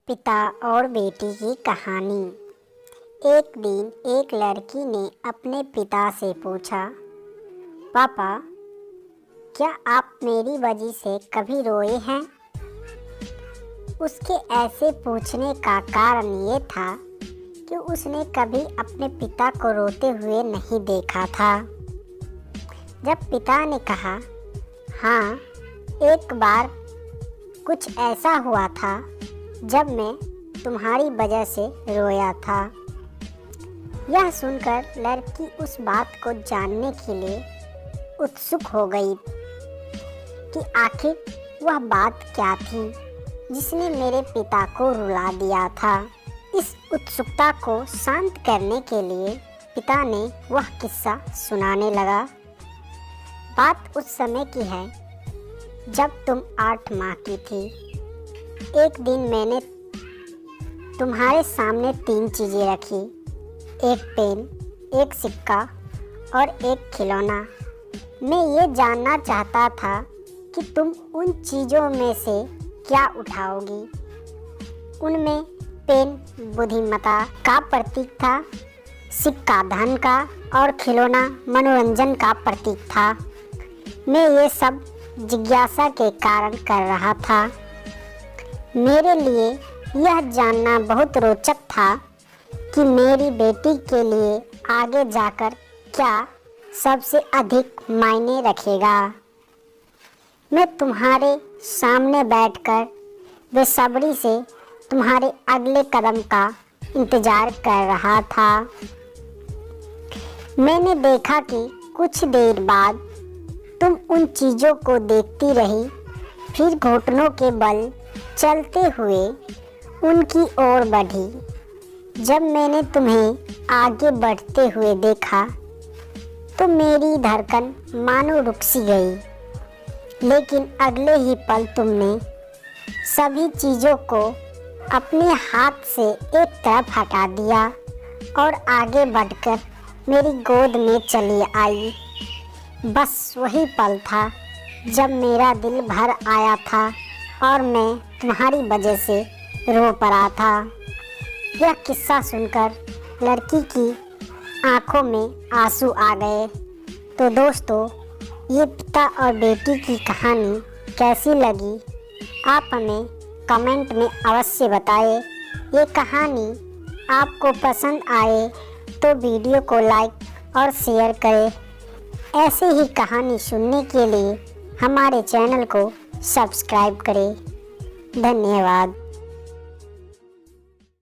पिता और बेटी की कहानी। एक दिन एक लड़की ने अपने पिता से पूछा, पापा, क्या आप मेरी वजह से कभी रोए हैं? उसके ऐसे पूछने का कारण ये था कि उसने कभी अपने पिता को रोते हुए नहीं देखा था। जब पिता ने कहा, हाँ, एक बार कुछ ऐसा हुआ था जब मैं तुम्हारी वजह से रोया था। यह सुनकर लड़की उस बात को जानने के लिए उत्सुक हो गई कि आखिर वह बात क्या थी जिसने मेरे पिता को रुला दिया था। इस उत्सुकता को शांत करने के लिए पिता ने वह किस्सा सुनाने लगा। बात उस समय की है जब तुम 8 माह की थी। एक दिन मैंने तुम्हारे सामने 3 चीज़ें रखी, एक पेन, एक सिक्का और एक खिलौना। मैं ये जानना चाहता था कि तुम उन चीज़ों में से क्या उठाओगी। उनमें पेन बुद्धिमत्ता का प्रतीक था, सिक्का धन का और खिलौना मनोरंजन का प्रतीक था। मैं ये सब जिज्ञासा के कारण कर रहा था। मेरे लिए यह जानना बहुत रोचक था कि मेरी बेटी के लिए आगे जाकर क्या सबसे अधिक मायने रखेगा। मैं तुम्हारे सामने बैठकर बेसब्री से तुम्हारे अगले कदम का इंतज़ार कर रहा था। मैंने देखा कि कुछ देर बाद तुम उन चीज़ों को देखती रही, फिर घुटनों के बल चलते हुए उनकी ओर बढ़ी। जब मैंने तुम्हें आगे बढ़ते हुए देखा तो मेरी धड़कन मानो रुक सी गई, लेकिन अगले ही पल तुमने सभी चीज़ों को अपने हाथ से एक तरफ हटा दिया और आगे बढ़कर मेरी गोद में चली आई। बस वही पल था जब मेरा दिल भर आया था और मैं तुम्हारी वजह से रो पड़ा था। यह किस्सा सुनकर लड़की की आंखों में आंसू आ गए। तो दोस्तों, ये पिता और बेटी की कहानी कैसी लगी आप हमें कमेंट में अवश्य बताएं। ये कहानी आपको पसंद आए तो वीडियो को लाइक और शेयर करें। ऐसे ही कहानी सुनने के लिए हमारे चैनल को सब्सक्राइब करें। धन्यवाद।